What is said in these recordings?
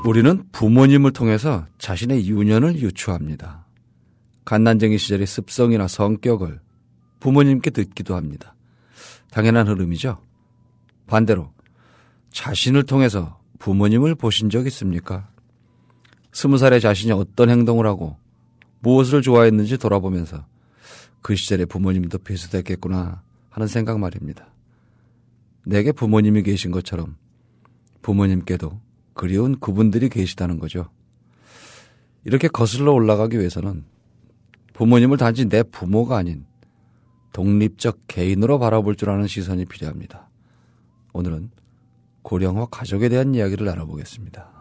우리는 부모님을 통해서 자신의 유년을 유추합니다. 갓난쟁이 시절의 습성이나 성격을 부모님께 듣기도 합니다. 당연한 흐름이죠. 반대로 자신을 통해서 부모님을 보신 적 있습니까? 20살의 자신이 어떤 행동을 하고 무엇을 좋아했는지 돌아보면서 그 시절의 부모님도 비슷했겠구나 하는 생각 말입니다. 내게 부모님이 계신 것처럼 부모님께도 그리운 그분들이 계시다는 거죠. 이렇게 거슬러 올라가기 위해서는 부모님을 단지 내 부모가 아닌 독립적 개인으로 바라볼 줄 아는 시선이 필요합니다. 오늘은 고령화 가족에 대한 이야기를 나눠보겠습니다.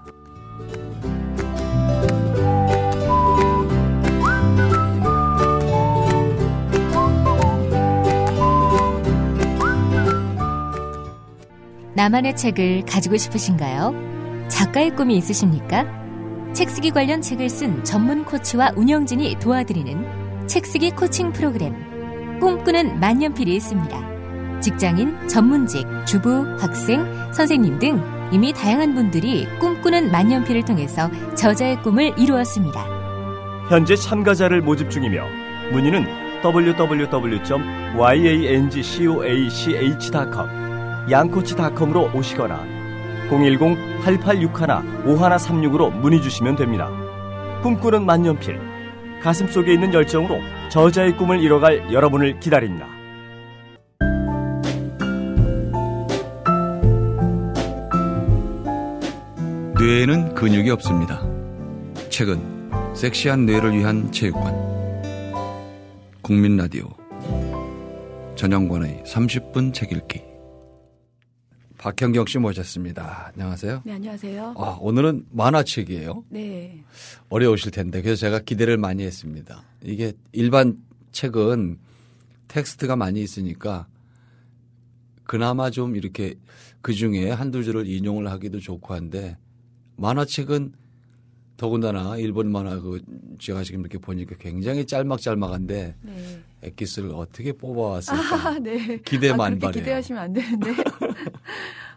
나만의 책을 가지고 싶으신가요? 작가의 꿈이 있으십니까? 책쓰기 관련 책을 쓴 전문 코치와 운영진이 도와드리는 책쓰기 코칭 프로그램 꿈꾸는 만년필이 있습니다. 직장인, 전문직, 주부, 학생, 선생님 등 이미 다양한 분들이 꿈꾸는 만년필을 통해서 저자의 꿈을 이루었습니다. 현재 참가자를 모집 중이며 문의는 www.yangcoach.com 양코치닷컴으로 오시거나 010-8861-5136으로 문의 주시면 됩니다. 꿈꾸는 만년필, 가슴속에 있는 열정으로 저자의 꿈을 이뤄갈 여러분을 기다립니다. 뇌에는 근육이 없습니다. 책은 섹시한 뇌를 위한 체육관. 국민라디오 전영권의 30분 책 읽기. 박현경 씨 모셨습니다. 안녕하세요. 네, 안녕하세요. 오늘은 만화책이에요. 네. 어려우실 텐데 그래서 제가 기대를 많이 했습니다. 이게 일반 책은 텍스트가 많이 있으니까 그나마 좀 이렇게 그중에 한두 줄을 인용을 하기도 좋고 한데 만화책은 더군다나 일본 만화 제가 지금 이렇게 보니까 굉장히 짤막짤막한데 네. 엑기스를 어떻게 뽑아왔을까. 네. 기대 만발해요. 기대하시면 안 되는데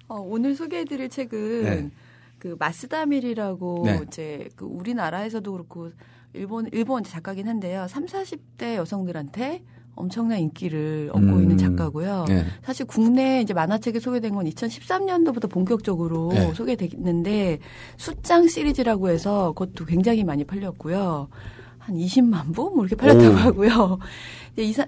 오늘 소개해드릴 책은 네. 그 마쓰다밀이라고 네. 이제 그 우리나라에서도 그렇고 일본 작가긴 한데요. 30, 40대 여성들한테 엄청난 인기를 얻고 있는 작가고요. 네. 사실 국내 이제 만화책에 소개된 건 2013년도부터 본격적으로 네. 소개됐는데 숫장 시리즈라고 해서 그것도 굉장히 많이 팔렸고요. 한 20만 부? 뭐 이렇게 팔렸다고 하고요.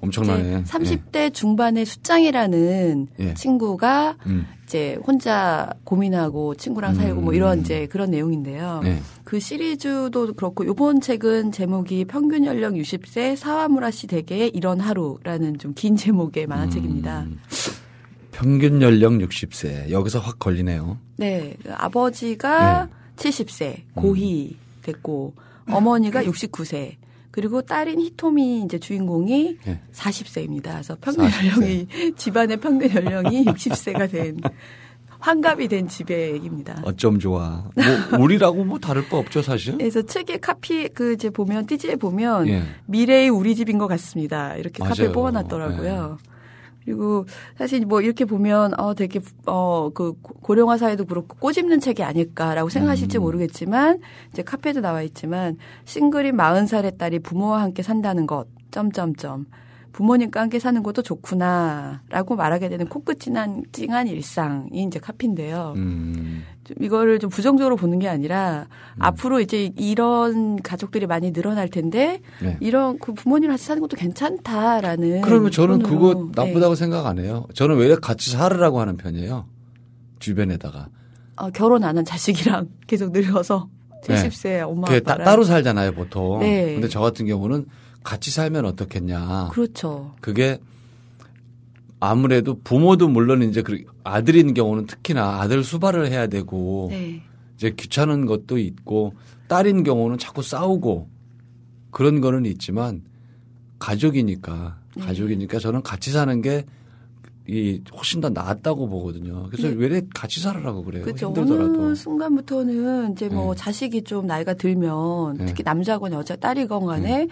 엄청나네. 30대 중반의 숫장이라는 예. 친구가 이제 혼자 고민하고 친구랑 살고 뭐 이런 이제 그런 내용인데요. 네. 그 시리즈도 그렇고 이번 책은 제목이 평균 연령 60세 사와무라 씨 댁의 이런 하루라는 좀 긴 제목의 만화책입니다. 평균 연령 60세. 여기서 확 걸리네요. 네. 아버지가 네. 70세 고희 됐고 어머니가 69세. 그리고 딸인 히토미 이제 주인공이 네. 40세입니다. 그래서 평균 40세. 연령이 집안의 평균 연령이 60세가 된 환갑이 된 집의 얘기입니다. 어쩜 좋아. 뭐 우리라고 뭐 다를 거 없죠 사실. 그래서 책의 카피 그 이제 보면 띠지에 보면 예. 미래의 우리 집인 것 같습니다. 이렇게 맞아요. 카피를 뽑아놨더라고요. 그리고 사실 뭐 이렇게 보면 되게 그 고령화 사회도 그렇고 꼬집는 책이 아닐까라고 생각하실지 모르겠지만 이제 카페도 나와 있지만 싱글인 40살의 딸이 부모와 함께 산다는 것 점점점 부모님과 함께 사는 것도 좋구나라고 말하게 되는 코끝 찡한 일상이 이제 카피인데요. 좀 이거를 좀 부정적으로 보는 게 아니라 앞으로 이제 이런 가족들이 많이 늘어날 텐데 네. 이런 그 부모님이랑 같이 사는 것도 괜찮다라는. 그러면 저는 그런으로. 그거 나쁘다고 생각 안 해요. 저는 왜 같이 살으라고 하는 편이에요. 주변에다가. 결혼 안 한 자식이랑 계속 늙어서 70세 엄마 아빠랑. 따로 살잖아요 보통. 네. 근데 저 같은 경우는 같이 살면 어떻겠냐. 그렇죠. 그게 아무래도 부모도 물론 이제 아들인 경우는 특히나 아들 수발을 해야 되고 네. 이제 귀찮은 것도 있고 딸인 경우는 자꾸 싸우고 그런 거는 있지만 가족이니까 저는 같이 사는 게 훨씬 더 낫다고 보거든요. 그래서 네. 왜 같이 살으라고 그래요? 그렇죠. 힘들더라도. 어느 순간부터는 이제 뭐 자식이 좀 나이가 들면 특히 남자건 여자 딸이건 간에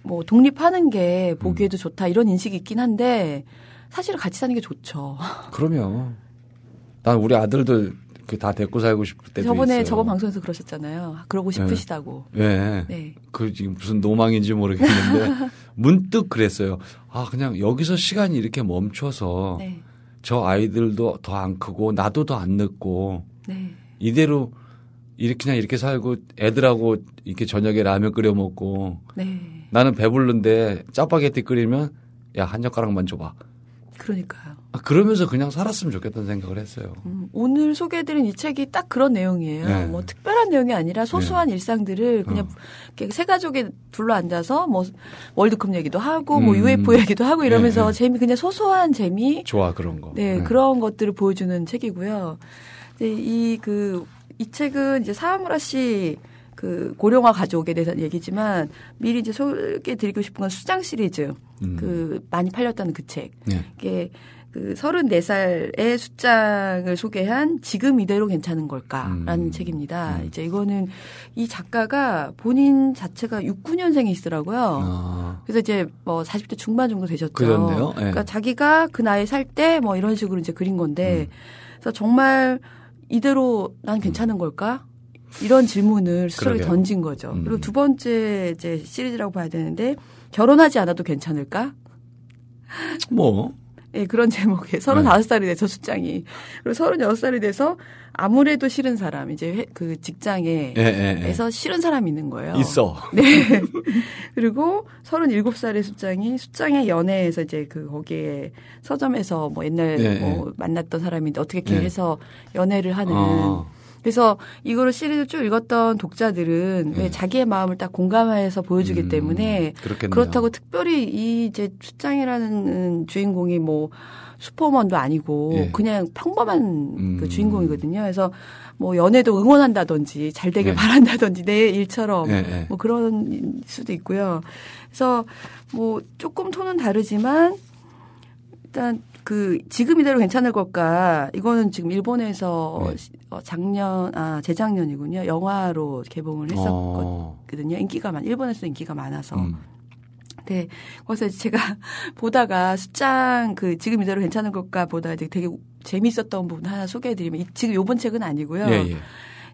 뭐 독립하는 게 보기에도 좋다 이런 인식이 있긴 한데 사실은 같이 사는 게 좋죠. 그럼요. 난 우리 아들들 그 다 데리고 살고 싶을 때도 저번에 있어요. 저번 방송에서 그러셨잖아요. 그러고 싶으시다고. 네. 네. 그 지금 무슨 노망인지 모르겠는데 문득 그랬어요. 아 그냥 여기서 시간이 이렇게 멈춰서 네. 저 아이들도 더 안 크고 나도 더 안 늙고 네. 이대로 그냥 이렇게 살고 애들하고 이렇게 저녁에 라면 끓여 먹고 네. 나는 배부른데 짜파게티 끓이면 야 한 젓가락만 줘봐. 그러니까요. 그러면서 그냥 살았으면 좋겠다는 생각을 했어요. 오늘 소개해드린 이 책이 딱 그런 내용이에요. 네. 뭐 특별한 내용이 아니라 소소한 일상들을 그냥 이렇게 새 가족이 둘러앉아서 뭐 월드컵 얘기도 하고 뭐 UFO 얘기도 하고 이러면서 그냥 소소한 재미. 좋아 그런 거. 네, 그런 것들을 보여주는 책이고요. 이 책은 이제 사하무라 씨 그 고령화 가족에 대한 얘기지만 미리 이제 소개해드리고 싶은 건 수장 시리즈. 그 많이 팔렸다는 그 책. 네. 이게 그 34살의 수장을 소개한 지금 이대로 괜찮은 걸까라는 책입니다. 이제 이거는 이 작가가 본인 자체가 69년생이시더라고요. 그래서 이제 뭐 40대 중반 정도 되셨죠. 그런데요. 네. 그러니까 자기가 그 나이에 살 때 뭐 이런 식으로 이제 그린 건데 그래서 정말 이대로 난 괜찮은 걸까? 이런 질문을 스스로에 그러게요. 던진 거죠. 그리고 두 번째 이제 시리즈라고 봐야 되는데 결혼하지 않아도 괜찮을까? 뭐. 예, 그런 제목에 35살이 돼서 수장이. 그리고 36살이 돼서 아무래도 싫은 사람, 이제 그 직장에서 싫은 사람이 있는 거예요. 있어. 네. 그리고 37살의 수장의 연애에서 이제 그 거기에 서점에서 뭐 옛날 뭐 만났던 사람인데 어떻게 이렇게 해서 연애를 하는. 그래서 이거를 시리즈 쭉 읽었던 독자들은 왜 자기의 마음을 딱 공감해서 보여주기 때문에 그렇겠네요. 그렇다고 특별히 이 이제 수장이라는 주인공이 뭐 슈퍼먼도 아니고 그냥 평범한 그 주인공이거든요. 그래서 뭐 연애도 응원한다든지 잘 되길 바란다든지 내 일처럼 뭐 그런 수도 있고요. 그래서 뭐 조금 톤은 다르지만 일단 그 지금 이대로 괜찮을 걸까? 이거는 지금 일본에서 재작년이군요. 영화로 개봉을 했었거든요. 일본에서 인기가 많아서. 네. 그래서 제가 보다가 수장 그 지금 이대로 괜찮을 걸까 보다 이제 되게 재밌었던 부분 하나 소개해드리면 지금 요번 책은 아니고요.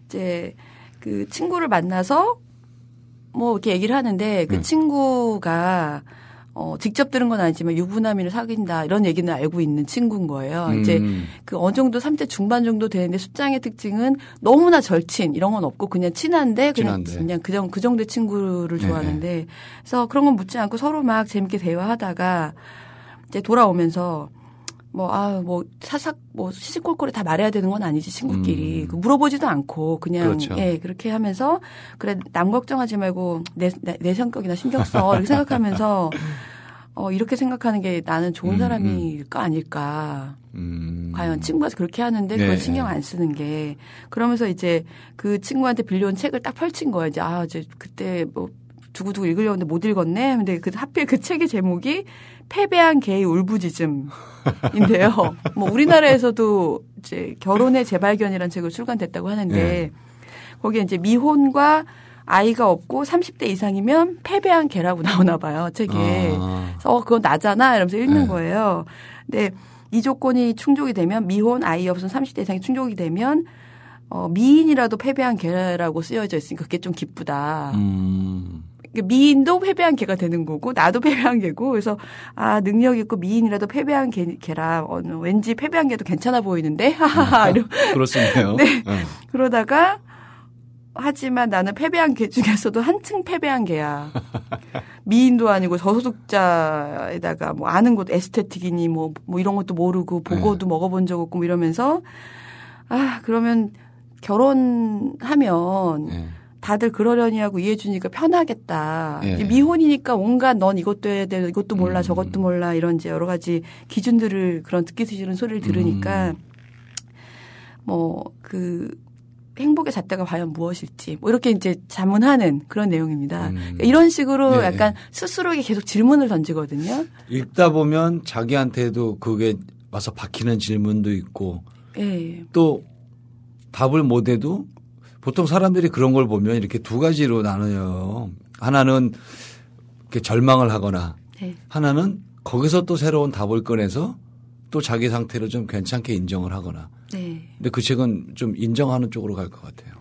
이제 그 친구를 만나서 뭐 이렇게 얘기를 하는데 그 친구가 직접 들은 건 아니지만 유부남이를 사귄다 이런 얘기는 알고 있는 친구인 거예요. 이제 그 어느 정도 30대 중반 정도 되는데 수장의 특징은 너무나 절친 이런 건 없고 그냥 친한데 그냥 그 정도의 친구를 좋아하는데 그래서 그런 건 묻지 않고 서로 막 재밌게 대화하다가 이제 돌아오면서 시시콜콜에 다 말해야 되는 건 아니지, 친구끼리. 물어보지도 않고, 그냥, 그렇죠. 그렇게 하면서, 그래, 남 걱정하지 말고, 내 성격이나 신경 써. 이렇게 생각하면서, 이렇게 생각하는 게 나는 좋은 사람일까 아닐까. 과연 친구가 그렇게 하는데 그걸 신경 안 쓰는 게. 그러면서 이제 그 친구한테 빌려온 책을 딱 펼친 거예요. 이제 그때 뭐, 두고두고 읽으려고 했는데 못 읽었네. 근데 하필 그 책의 제목이 패배한 개의 울부짖음인데요. 뭐 우리나라에서도 이제 결혼의 재발견이라는 책을 출간됐다고 하는데 거기에 이제 미혼과 아이가 없고 30대 이상이면 패배한 개라고 나오나 봐요. 책에. 그래서 그건 나잖아 이러면서 읽는 거예요. 근데 이 조건이 충족이 되면 미혼 아이 없으면 30대 이상이 충족이 되면 미인이라도 패배한 개라고 쓰여져 있으니까 그게 좀 기쁘다. 미인도 패배한 개가 되는 거고 나도 패배한 개고 그래서 능력 있고 미인이라도 패배한 개라 왠지 패배한 개도 괜찮아 보이는데 하하하 그렇습니다. 네. 그러다가 하지만 나는 패배한 개 중에서도 한층 패배한 개야. 미인도 아니고 저소득자에다가 뭐 아는 것도 에스테틱이니 뭐 이런 것도 모르고 보고도 먹어본 적 없고 뭐 이러면서 그러면 결혼하면 다들 그러려니 하고 이해해 주니까 편하겠다. 미혼이니까 온갖 넌 이것도 해야 돼, 이것도 몰라, 저것도 몰라 이런 이제 여러 가지 기준들을 그런 듣기 싫은 소리를 들으니까 뭐 그 행복의 잣대가 과연 무엇일지 뭐 이렇게 이제 자문하는 그런 내용입니다. 그러니까 이런 식으로 약간 스스로에게 계속 질문을 던지거든요. 읽다 보면 자기한테도 그게 와서 박히는 질문도 있고 또 답을 못 해도 보통 사람들이 그런 걸 보면 이렇게 두 가지로 나눠요. 하나는 이렇게 절망을 하거나 하나는 거기서 또 새로운 답을 꺼내서 또 자기 상태를 좀 괜찮게 인정을 하거나. 네. 근데 그 책은 좀 인정하는 쪽으로 갈 것 같아요.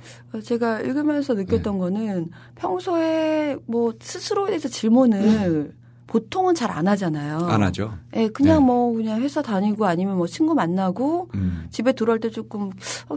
제가 읽으면서 느꼈던 거는 평소에 뭐 스스로에 대해서 질문을 보통은 잘 안 하잖아요. 안 하죠. 네, 그냥 뭐 그냥 회사 다니고 아니면 뭐 친구 만나고 집에 돌아올 때 조금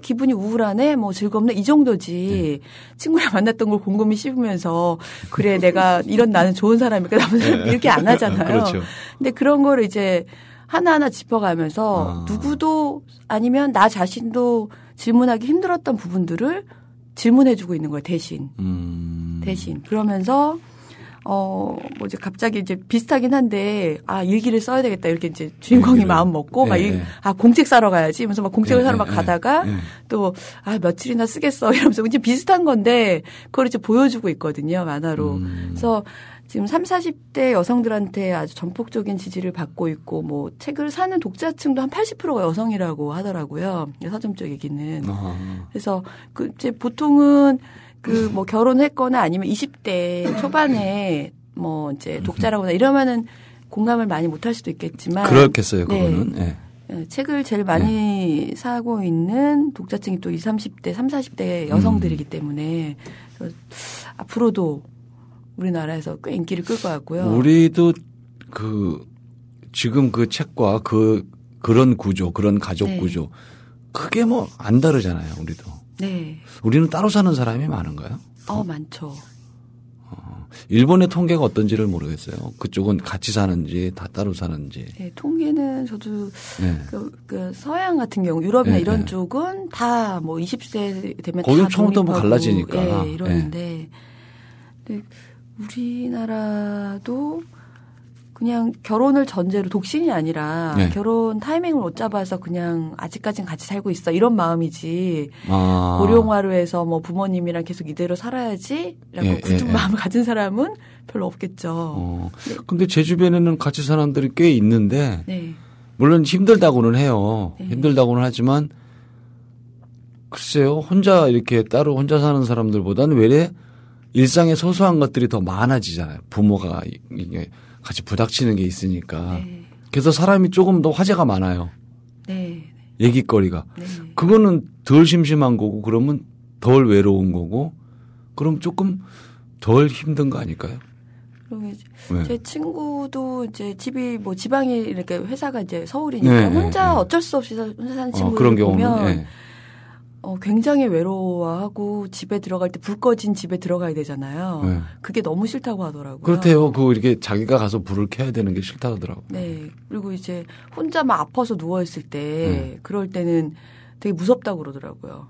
기분이 우울하네, 뭐 즐겁네 이 정도지. 친구랑 만났던 걸 곰곰이 씹으면서 그래 내가 이런 나는 좋은 사람일까 나쁜 사람일까 이렇게 안 하잖아요. 그렇죠. 근데 그런 거를 이제 하나하나 짚어가면서 누구도 아니면 나 자신도 질문하기 힘들었던 부분들을 질문해주고 있는 거예요. 대신. 대신. 그러면서 뭐 이제 갑자기 이제 비슷하긴 한데 일기를 써야 되겠다 이렇게 이제 주인공이 마음 먹고 막 공책 사러 가야지 하면서 막 공책을 사러 막 가다가 또 며칠이나 쓰겠어 이러면서 이제 비슷한 건데 그걸 이제 보여주고 있거든요. 만화로. 그래서 지금 30, 40대 여성들한테 아주 전폭적인 지지를 받고 있고 뭐 책을 사는 독자층도 한 80%가 여성이라고 하더라고요. 서점적 얘기는. 그래서 그 이제 보통은 그 뭐 결혼했거나 아니면 20대 초반에 뭐 이제 독자라거나 이러면은 공감을 많이 못할 수도 있겠지만 그렇겠어요. 그거는. 네. 책을 제일 많이 사고 있는 독자층이 또 20, 30대, 30, 40대 여성들이기 때문에 앞으로도 우리나라에서 꽤 인기를 끌 것 같고요. 우리도 지금 그 책과 그런 구조, 그런 가족 구조 크게 뭐 안 다르잖아요. 우리도. 네. 우리는 따로 사는 사람이 많은가요? 많죠. 일본의 통계가 어떤지를 모르겠어요. 그쪽은 같이 사는지 다 따로 사는지. 네, 통계는 저도 그 서양 같은 경우 유럽이나 이런 쪽은 다 뭐 20세 되면 거긴 다 처음부터 뭐 갈라지니까. 이러는데 근데 우리나라도 그냥 결혼을 전제로 독신이 아니라 결혼 타이밍을 못 잡아서 그냥 아직까지는 같이 살고 있어 이런 마음이지 고령화로 해서 뭐 부모님이랑 계속 이대로 살아야지라고 굳은 마음을 가진 사람은 별로 없겠죠. 근데 제 주변에는 같이 사는 사람들이 꽤 있는데 물론 힘들다고는 해요. 힘들다고는 하지만 글쎄요. 혼자 사는 사람들보다는 외래 일상의 소소한 것들이 더 많아지잖아요. 부모가 이게 같이 부닥치는 게 있으니까. 그래서 사람이 조금 더 화제가 많아요. 얘기거리가. 그거는 덜 심심한 거고 그러면 덜 외로운 거고 그럼 조금 덜 힘든 거 아닐까요? 제 친구도 이제 집이 뭐 지방이 이렇게 회사가 이제 서울이니까 혼자 어쩔 수 없이 혼자 사는 친구들 보면 굉장히 외로워하고 집에 들어갈 때 불 꺼진 집에 들어가야 되잖아요. 그게 너무 싫다고 하더라고요. 그렇대요. 이렇게 자기가 가서 불을 켜야 되는 게 싫다고 하더라고요. 네. 그리고 이제 혼자 막 아파서 누워있을 때 그럴 때는 되게 무섭다고 그러더라고요.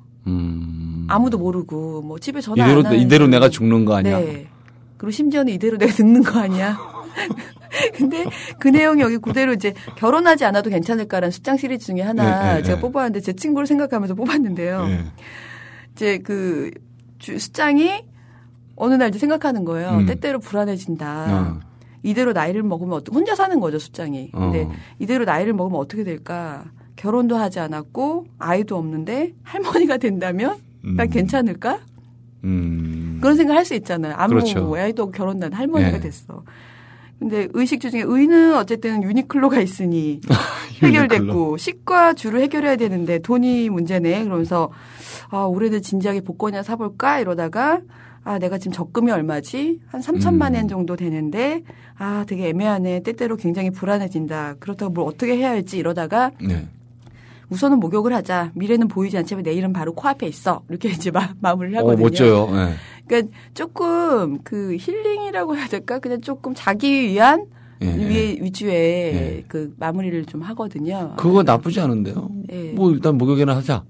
아무도 모르고 뭐 집에 전화 안 하는 이대로 내가 죽는 거 아니야? 네. 그리고 심지어는 이대로 내가 늙는 거 아니야? 근데 그 내용이 여기 그대로 이제 결혼하지 않아도 괜찮을까라는 수장 시리즈 중에 하나 제가 뽑았는데 제 친구를 생각하면서 뽑았는데요. 이제 그 수장이 어느 날 이제 생각하는 거예요. 때때로 불안해진다. 이대로 나이를 먹으면 혼자 사는 거죠, 수장이. 근데 이대로 나이를 먹으면 어떻게 될까? 결혼도 하지 않았고 아이도 없는데 할머니가 된다면 난 괜찮을까? 그런 생각을 할 수 있잖아요. 아무 그렇죠. 아이도 결혼도 안 할머니가 됐어. 근데 의식주 중에 의는 어쨌든 유니클로가 있으니 해결됐고 치과 주로 해결해야 되는데 돈이 문제네. 그러면서 올해는 진지하게 복권이나 사볼까 이러다가 내가 지금 적금이 얼마지? 한 3천만 엔 정도 되는데 되게 애매하네. 때때로 굉장히 불안해진다. 그렇다고 뭘 어떻게 해야 할지 이러다가 우선은 목욕을 하자. 미래는 보이지 않지만 내일은 바로 코앞에 있어. 이렇게 이제 마무리를 하거든요. 멋져요. 그러니까 조금 그 힐링이라고 해야 될까? 그냥 조금 자기 위한 위주의 그 마무리를 좀 하거든요. 그거 나쁘지 않은데요. 뭐 일단 목욕이나 하자.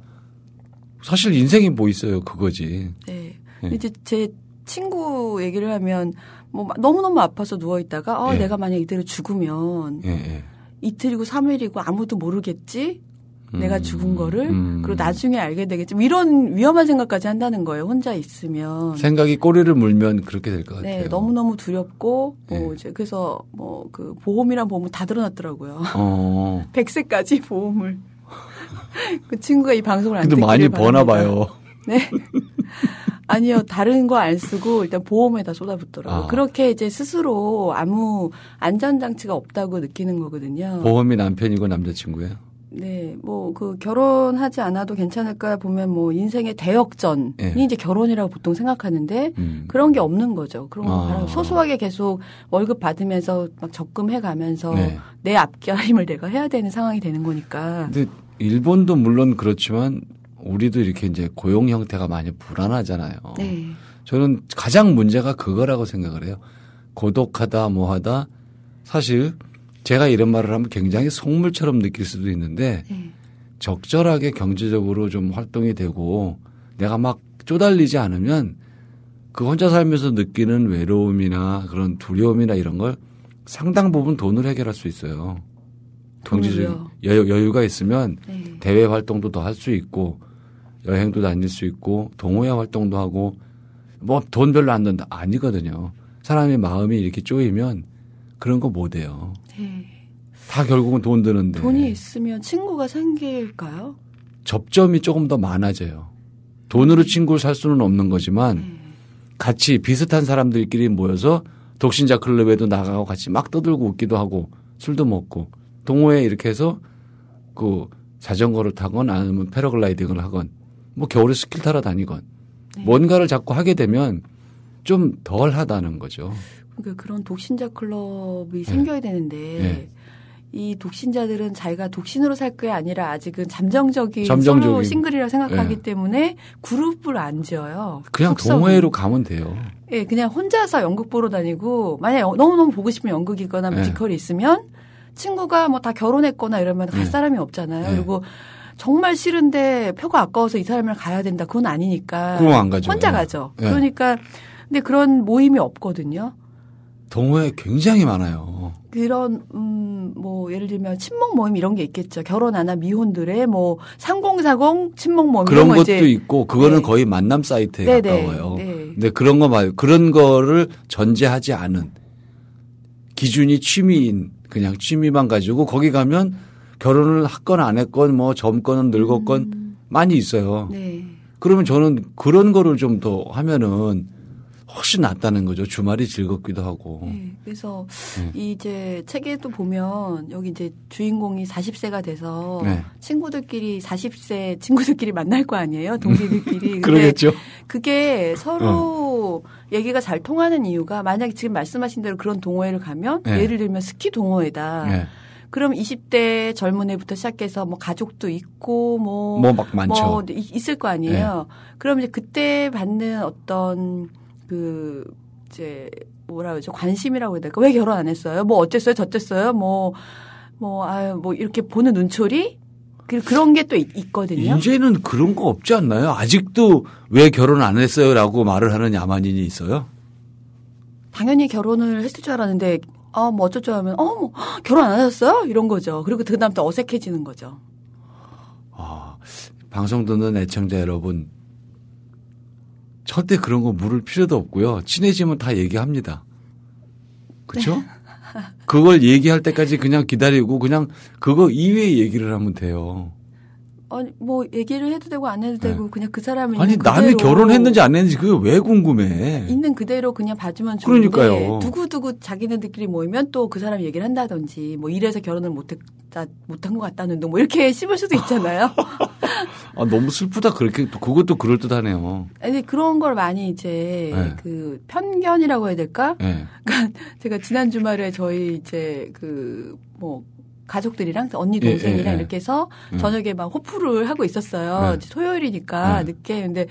사실 인생이 뭐 있어요. 그거지. 이제 제 친구 얘기를 하면 뭐 너무너무 아파서 누워있다가 내가 만약 이대로 죽으면 이틀이고 3일이고 아무도 모르겠지? 내가 죽은 거를 그리고 나중에 알게 되겠지. 뭐 이런 위험한 생각까지 한다는 거예요. 혼자 있으면. 생각이 꼬리를 물면 그렇게 될 것 같아요. 네. 너무너무 두렵고 뭐 이제 그래서 뭐 그 보험이란 보험은 다 들어놨더라고요. 100세까지 보험을. 그 친구가 이 방송을 안 듣기를 근데 많이 바랍니다. 버나 봐요. 네. 아니요, 다른 거 안 쓰고 일단 보험에다 쏟아붓더라고요. 그렇게 이제 스스로 아무 안전장치가 없다고 느끼는 거거든요. 보험이 남편이고 남자친구예요? 네, 뭐, 결혼하지 않아도 괜찮을까 보면 뭐, 인생의 대역전이 이제 결혼이라고 보통 생각하는데, 그런 게 없는 거죠. 그런 거 바로 소소하게 계속 월급 받으면서 막 적금해 가면서 내 앞가림을 내가 해야 되는 상황이 되는 거니까. 근데 일본도 물론 그렇지만, 우리도 이렇게 이제 고용 형태가 많이 불안하잖아요. 네. 저는 가장 문제가 그거라고 생각을 해요. 고독하다, 뭐하다. 사실, 제가 이런 말을 하면 굉장히 속물처럼 느낄 수도 있는데 적절하게 경제적으로 좀 활동이 되고 내가 막 쪼달리지 않으면 그 혼자 살면서 느끼는 외로움이나 그런 두려움이나 이런 걸 상당 부분 돈으로 해결할 수 있어요. 경제적인 여유가 있으면 대외 활동도 더 할 수 있고 여행도 다닐 수 있고 동호회 활동도 하고 뭐 돈 별로 안 든다 아니거든요. 사람의 마음이 이렇게 쪼이면 그런 거 못 해요. 네. 다 결국은 돈 드는데. 돈이 있으면 친구가 생길까요? 접점이 조금 더 많아져요. 돈으로 친구를 살 수는 없는 거지만 같이 비슷한 사람들끼리 모여서 독신자 클럽에도 나가고 같이 막 떠들고 웃기도 하고 술도 먹고 동호회 이렇게 해서 그 자전거를 타건 아니면 패러글라이딩을 하건 뭐 겨울에 스키 타러 다니건 뭔가를 자꾸 하게 되면 좀 덜 하다는 거죠. 그러니까 그런 독신자 클럽이 생겨야 되는데 이 독신자들은 자기가 독신으로 살 게 아니라 아직은 잠정적인 서로 싱글이라고 생각하기 때문에 그룹을 안 지어요. 그냥 속성이. 동호회로 가면 돼요. 예, 그냥 혼자서 연극 보러 다니고 만약에 너무너무 보고 싶은 연극이거나 뮤지컬이 있으면 친구가 뭐 다 결혼했거나 이러면 갈 사람이 없잖아요. 그리고 정말 싫은데 표가 아까워서 이 사람이랑 가야 된다. 그건 아니니까. 그럼 안 가죠. 혼자 가죠. 그러니까 근데 그런 모임이 없거든요. 동호회 굉장히 많아요. 그런 뭐 예를 들면 친목 모임 이런 게 있겠죠. 결혼 안 한 미혼들의 뭐 3040 친목 모임 그런 것도 있고 그거는 거의 만남 사이트에 가까워요. 근데 그런 거 말고 그런 거를 전제하지 않은 기준이 취미인 그냥 취미만 가지고 거기 가면 결혼을 했건 안 했건 뭐 젊건 늙었건 많이 있어요. 그러면 저는 그런 거를 좀 더 하면은 훨씬 낫다는 거죠. 주말이 즐겁기도 하고. 네, 그래서 이제 책에도 보면 여기 이제 주인공이 40세가 돼서 친구들끼리 40세 친구들끼리 만날 거 아니에요. 동기들끼리. 그러겠죠. 그게 서로 얘기가 잘 통하는 이유가 만약에 지금 말씀하신 대로 그런 동호회를 가면 예를 들면 스키 동호회다. 그럼 20대 젊은 애부터 시작해서 뭐 가족도 있고 뭐 막 많죠. 뭐 있을 거 아니에요. 그럼 이제 그때 받는 어떤 이제 뭐라 그러죠? 관심이라고 해야 될까? 왜 결혼 안 했어요? 뭐 어쨌어요? 저쨌어요? 뭐 이렇게 보는 눈초리? 그런 게 또 있거든요. 이제는 그런 거 없지 않나요? 아직도 왜 결혼 안 했어요? 라고 말을 하는 야만인이 있어요? 당연히 결혼을 했을 줄 알았는데, 뭐 어쩌죠 하면, 뭐 결혼 안 하셨어요? 이런 거죠. 그리고 그 다음 또 어색해지는 거죠. 방송 듣는 애청자 여러분. 절대 그런 거 물을 필요도 없고요. 친해지면 다 얘기합니다. 그렇죠? 그걸 얘기할 때까지 그냥 기다리고 그냥 그거 이외의 얘기를 하면 돼요. 아니 뭐 얘기를 해도 되고 안 해도 되고 그냥 그 사람이 아니 남이 결혼했는지 안 했는지 그게 왜 궁금해. 있는 그대로 그냥 봐주면 좋은데 그러니까요. 두고두고 자기네들끼리 모이면 또 그 사람 얘기를 한다든지 뭐 이래서 결혼을 못한 것 같다는 둥 뭐 이렇게 씹을 수도 있잖아요. 너무 슬프다. 그렇게 그것도 그럴듯하네요. 아니 그런 걸 많이 이제 그 편견이라고 해야 될까? 그러니까 제가 지난 주말에 저희 이제 뭐 가족들이랑 언니 동생이랑 이렇게 해서 저녁에 막 호프를 하고 있었어요. 토요일이니까 늦게. 근데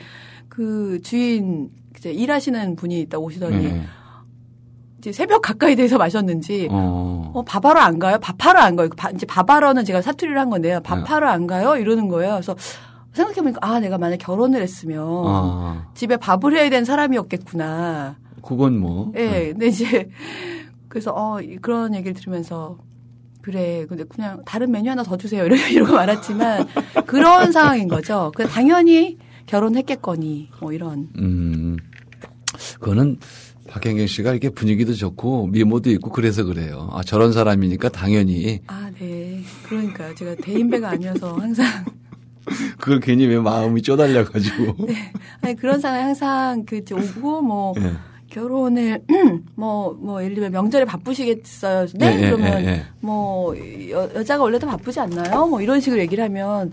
그 주인 이제 일하시는 분이 있다 오시더니 이제 새벽 가까이 돼서 마셨는지 밥하러 안 가요? 밥하러 안 가요? 이제 밥하러는 제가 사투리를 한 건데요. 밥하러 안 가요? 이러는 거예요. 그래서 생각해보니까 내가 만약 결혼을 했으면 집에 밥을 해야 되는 사람이었겠구나. 그건 뭐. 네. 근데 이제 그래서 그런 얘기를 들으면서 그래. 근데 그냥 다른 메뉴 하나 더 주세요. 이러고 말았지만 그런 상황인 거죠. 당연히 결혼했겠거니 뭐 이런. 그거는 박현경 씨가 이렇게 분위기도 좋고 미모도 있고 그래서 그래요. 저런 사람이니까 당연히. 네. 그러니까요. 제가 대인배가 아니어서 항상. 그걸 괜히 왜 마음이 쪼달려가지고. 네. 아니, 그런 상황 항상 그 오고 뭐 네. 결혼을 뭐 예를 들면 명절에 바쁘시겠어요. 네? 그러면 뭐 여자가 원래 더 바쁘지 않나요? 뭐 이런 식으로 얘기를 하면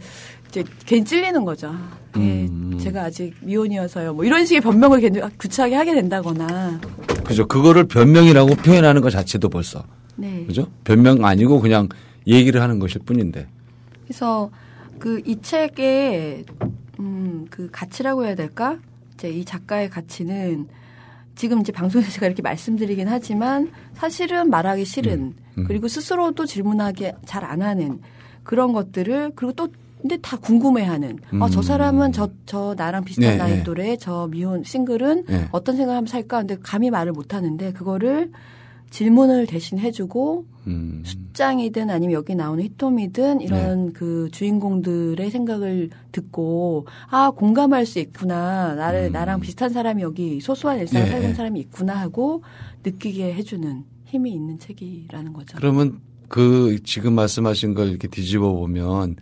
이제 괜히 찔리는 거죠. 예, 제가 아직 미혼이어서요. 뭐 이런 식의 변명을 괜히 구차하게 하게 된다거나. 그죠. 그거를 변명이라고 표현하는 것 자체도 벌써. 네. 그죠? 변명 아니고 그냥 얘기를 하는 것일 뿐인데. 그래서 그 이 책의 그 가치라고 해야 될까? 이제 이 작가의 가치는 지금 이제 방송에서 제가 이렇게 말씀드리긴 하지만 사실은 말하기 싫은 그리고 스스로도 질문하기 잘 안 하는 그런 것들을 그리고 또 근데 다 궁금해하는 저 사람은 저 나랑 비슷한 나이 또래 저 미혼 싱글은 어떤 생각하면 살까? 근데 감히 말을 못 하는데 그거를 질문을 대신 해주고 숫장이든 아니면 여기 나오는 히토미든 이런 그 주인공들의 생각을 듣고 공감할 수 있구나 나랑 비슷한 사람이 여기 소소한 일상을 살고 있는 사람이 있구나 하고 느끼게 해주는 힘이 있는 책이라는 거죠. 그러면 그 지금 말씀하신 걸 이렇게 뒤집어 보면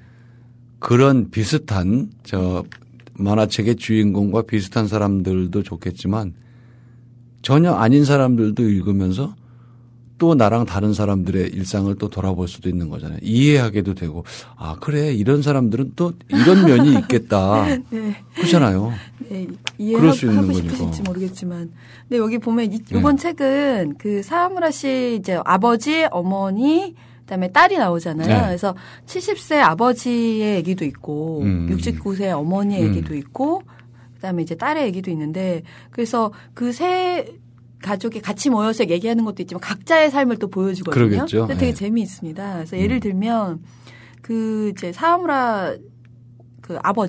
그런 비슷한 저 만화책의 주인공과 비슷한 사람들도 좋겠지만 전혀 아닌 사람들도 읽으면서 또 나랑 다른 사람들의 일상을 또 돌아볼 수도 있는 거잖아요. 이해하게도 되고 그래 이런 사람들은 또 이런 면이 있겠다. 네. 그렇잖아요. 네, 이해하고 싶으실지 모르겠지만. 근데 여기 보면 이번 책은 그 사하무라 씨 이제 아버지, 어머니 그다음에 딸이 나오잖아요. 그래서 70세 아버지의 얘기도 있고 69세 어머니의 얘기도 있고 그다음에 이제 딸의 얘기도 있는데 그래서 그 세 가족이 같이 모여서 얘기하는 것도 있지만 각자의 삶을 또 보여주거든요. 그러겠죠. 근데 되게 재미있습니다. 그래서 예를 들면 그 이제 사하무라 그 아빠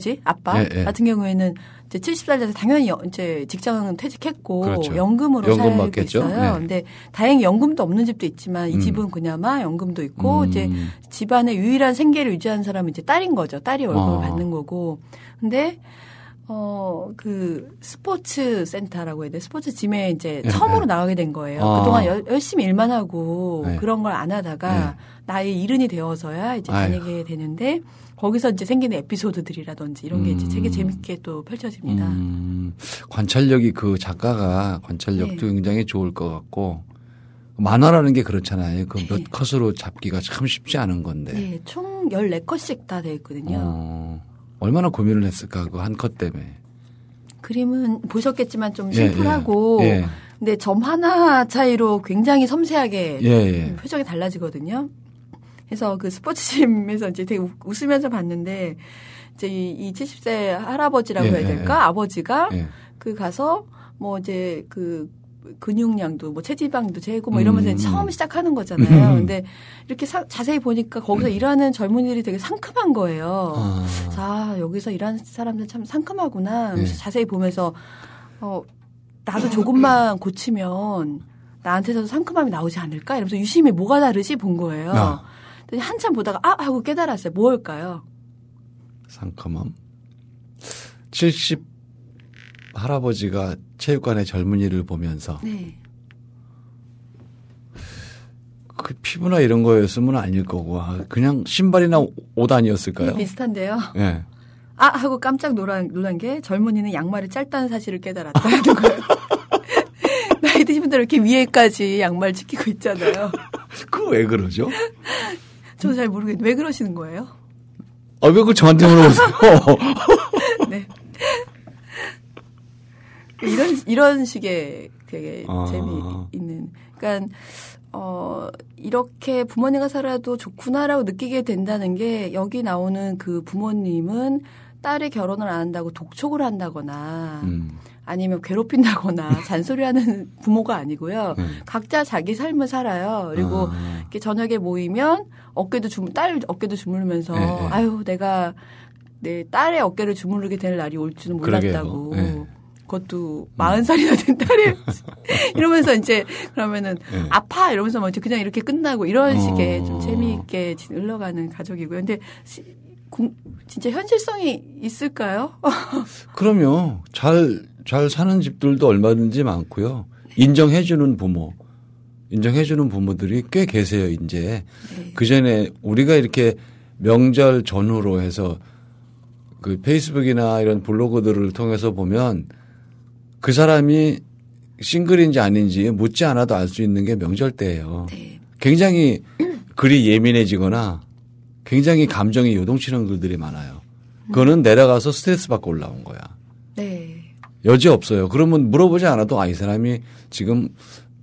같은 경우에는 이제 70살 돼서 당연히 이제 직장은 퇴직했고 그렇죠. 연금으로 연금 살고 받겠죠. 있어요. 근데 다행히 연금도 없는 집도 있지만 이 집은 그나마 연금도 있고 이제 집안의 유일한 생계를 유지하는 사람은 이제 딸인 거죠. 딸이 월급을 받는 거고. 근데 그 스포츠 센터라고 해야 돼. 스포츠 짐에 이제 처음으로 나가게 된 거예요. 그동안 열심히 일만 하고 그런 걸 안 하다가 나이 70이 되어서야 이제 다니게 되는데 거기서 이제 생기는 에피소드들이라든지 이런 게 이제 되게 재밌게 또 펼쳐집니다. 관찰력이 그 작가가 관찰력도 굉장히 좋을 것 같고 만화라는 게 그렇잖아요. 그 몇 컷으로 잡기가 참 쉽지 않은 건데. 네. 총 14컷씩 다 돼 있거든요. 얼마나 고민을 했을까 그 한 컷 때문에. 그림은 보셨겠지만 좀 심플하고 근데 점 하나 차이로 굉장히 섬세하게 표정이 달라지거든요. 그래서 그 스포츠짐에서 이제 되게 웃으면서 봤는데 이제 이 70세 할아버지라고 해야 될까? 아버지가 그 가서 뭐 이제 그 근육량도 뭐 체지방도 재고 뭐 이러면서 처음 시작하는 거잖아요. 근데 이렇게 자세히 보니까 거기서 일하는 젊은이들이 되게 상큼한 거예요. 여기서 일하는 사람들 참 상큼하구나. 자세히 보면서 나도 조금만 고치면 나한테서도 상큼함이 나오지 않을까? 이러면서 유심히 뭐가 다르지 본 거예요. 한참 보다가 하고 깨달았어요. 뭘까요? 상큼함. 70 할아버지가 체육관의 젊은이를 보면서 그 피부나 이런 거였으면 아닐 거고 그냥 신발이나 옷 아니었을까요? 비슷한데요. 네. 하고 깜짝 놀란 게 젊은이는 양말이 짧다는 사실을 깨달았다는 거예요. 나이 드신 분들 이렇게 위에까지 양말 지키고 있잖아요. 그거 왜 그러죠? 저도 잘 모르겠는데 왜 그러시는 거예요? 왜 그걸 저한테 물어보세요? 네. 이런 식의 되게 재미있는. 그러니까 이렇게 부모님과 살아도 좋구나라고 느끼게 된다는 게 여기 나오는 그 부모님은 딸이 결혼을 안 한다고 독촉을 한다거나 아니면 괴롭힌다거나 잔소리하는 부모가 아니고요. 각자 자기 삶을 살아요. 그리고 이렇게 저녁에 모이면 딸 어깨도 주무르면서 내가 내 딸의 어깨를 주무르게 될 날이 올 줄은 몰랐다고. 그것도 40살이나 된 딸이 이러면서 이제 그러면은 아파 이러면서 뭐 그냥 이렇게 끝나고 이런 식의 좀 재미있게 흘러가는 가족이고요. 근데 진짜 현실성이 있을까요? 그럼요. 잘 사는 집들도 얼마든지 많고요. 인정해주는 부모들이 꽤 계세요, 이제. 그 전에 우리가 이렇게 명절 전후로 해서 그 페이스북이나 이런 블로그들을 통해서 보면 그 사람이 싱글인지 아닌지 묻지 않아도 알 수 있는 게 명절 때예요. 네. 굉장히 글이 예민해지거나 굉장히 감정이 요동치는 글들이 많아요. 그거는 내려가서 스트레스 받고 올라온 거야. 네. 여지 없어요. 그러면 물어보지 않아도 이 사람이 지금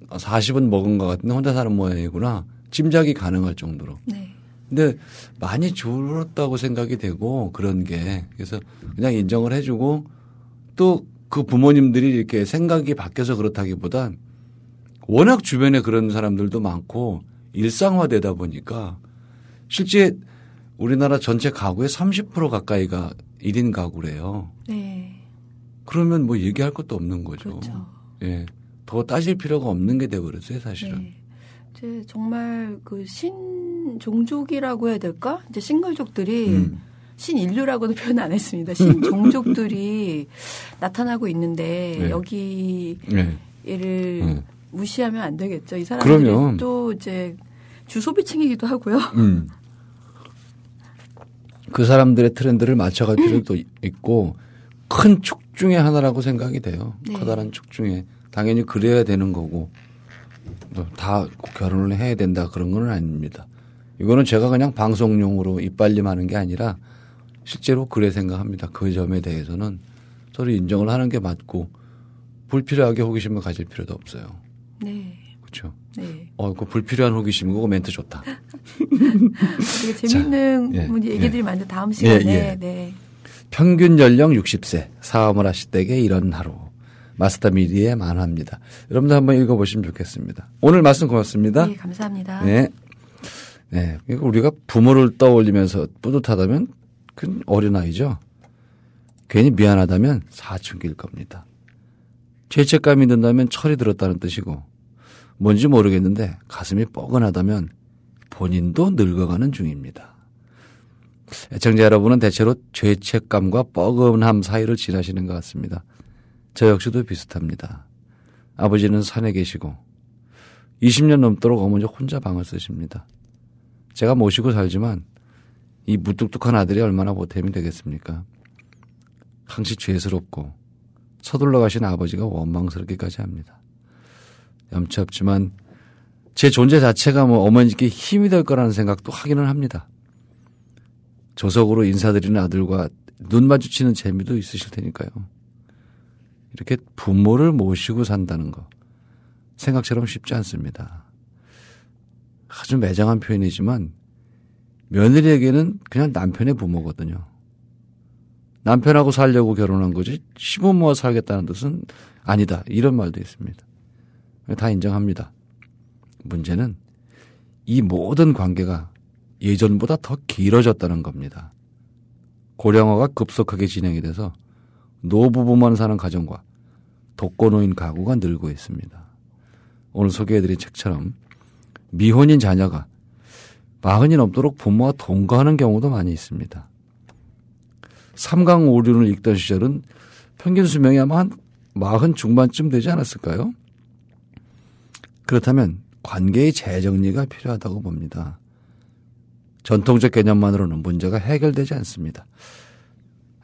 40은 먹은 것 같은데 혼자 사는 모양이구나. 짐작이 가능할 정도로. 네. 근데 많이 줄었다고 생각이 되고 그런 게 그래서 그냥 인정을 해주고 또 그 부모님들이 이렇게 생각이 바뀌어서 그렇다기보단 워낙 주변에 그런 사람들도 많고 일상화되다 보니까 실제 우리나라 전체 가구의 30% 가까이가 1인 가구래요. 네. 그러면 뭐 얘기할 것도 없는 거죠. 그렇죠. 예. 더 따질 필요가 없는 게 돼버렸어요, 사실은. 네. 이제 정말 그 신종족이라고 해야 될까? 이제 싱글족들이 신인류라고는 표현 안 했습니다. 신종족들이 나타나고 있는데 네. 여기 네. 얘를 무시하면 안 되겠죠. 이 사람들이 그럼요. 또 이제 주소비층이기도 하고요. 그 사람들의 트렌드를 맞춰갈 필요도 있고 큰 축 중에 하나라고 생각이 돼요. 네. 커다란 축 중에. 당연히 그래야 되는 거고 다 결혼을 해야 된다 그런 건 아닙니다. 이거는 제가 그냥 방송용으로 이빨림하는 게 아니라 실제로 그래 생각합니다. 그 점에 대해서는 서로 인정을 하는 게 맞고 불필요하게 호기심을 가질 필요도 없어요. 네. 그렇죠. 네. 그 불필요한 호기심 그거 멘트 좋다. 되게 재밌는 자, 예, 얘기들이 예. 많은데 다음 시간에 예. 네. 평균 연령 60세 사업을 하실 때의 이런 하루. 마스터 미리의 만화입니다. 여러분도 한번 읽어보시면 좋겠습니다. 오늘 말씀 고맙습니다. 네, 감사합니다. 네. 네. 우리가 부모를 떠올리면서 뿌듯하다면 그건 어린아이죠. 괜히 미안하다면 사춘기일 겁니다. 죄책감이 든다면 철이 들었다는 뜻이고 뭔지 모르겠는데 가슴이 뻐근하다면 본인도 늙어가는 중입니다. 애청자 여러분은 대체로 죄책감과 뻐근함 사이를 지나시는 것 같습니다. 저 역시도 비슷합니다. 아버지는 산에 계시고 20년 넘도록 어머니 혼자 방을 쓰십니다. 제가 모시고 살지만 이 무뚝뚝한 아들이 얼마나 보탬이 되겠습니까? 항시 죄스럽고 서둘러 가신 아버지가 원망스럽기까지 합니다. 염치 없지만 제 존재 자체가 어머니께 힘이 될 거라는 생각도 하기는 합니다. 조석으로 인사드리는 아들과 눈 마주치는 재미도 있으실 테니까요. 이렇게 부모를 모시고 산다는 거 생각처럼 쉽지 않습니다. 아주 매정한 표현이지만 며느리에게는 그냥 남편의 부모거든요. 남편하고 살려고 결혼한 거지 시부모와 살겠다는 뜻은 아니다. 이런 말도 있습니다. 다 인정합니다. 문제는 이 모든 관계가 예전보다 더 길어졌다는 겁니다. 고령화가 급속하게 진행이 돼서 노부부만 사는 가정과 독거노인 가구가 늘고 있습니다. 오늘 소개해드린 책처럼 미혼인 자녀가 40이 넘도록 부모와 동거하는 경우도 많이 있습니다. 3강 오륜을 읽던 시절은 평균 수명이 아마 한 40 중반쯤 되지 않았을까요? 그렇다면 관계의 재정리가 필요하다고 봅니다. 전통적 개념만으로는 문제가 해결되지 않습니다.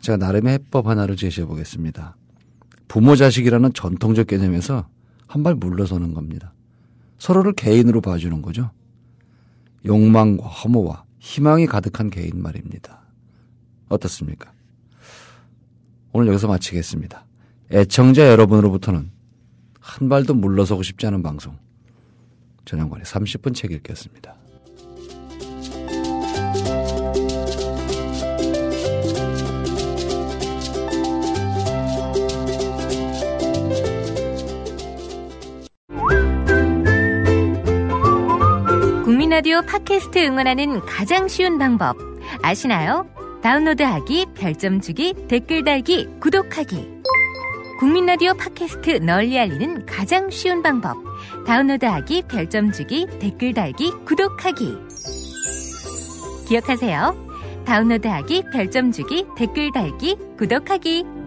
제가 나름의 해법 하나를 제시해 보겠습니다. 부모 자식이라는 전통적 개념에서 한 발 물러서는 겁니다. 서로를 개인으로 봐주는 거죠. 욕망과 허무와 희망이 가득한 개인 말입니다. 어떻습니까? 오늘 여기서 마치겠습니다. 애청자 여러분으로부터는 한 발도 물러서고 싶지 않은 방송 전영관의 30분 책 읽기였습니다. 국민라디오 팟캐스트 응원하는 가장 쉬운 방법 아시나요? 다운로드하기, 별점 주기, 댓글 달기, 구독하기. 국민라디오 팟캐스트 널리 알리는 가장 쉬운 방법. 다운로드하기, 별점 주기, 댓글 달기, 구독하기. 기억하세요. 다운로드하기, 별점 주기, 댓글 달기, 구독하기.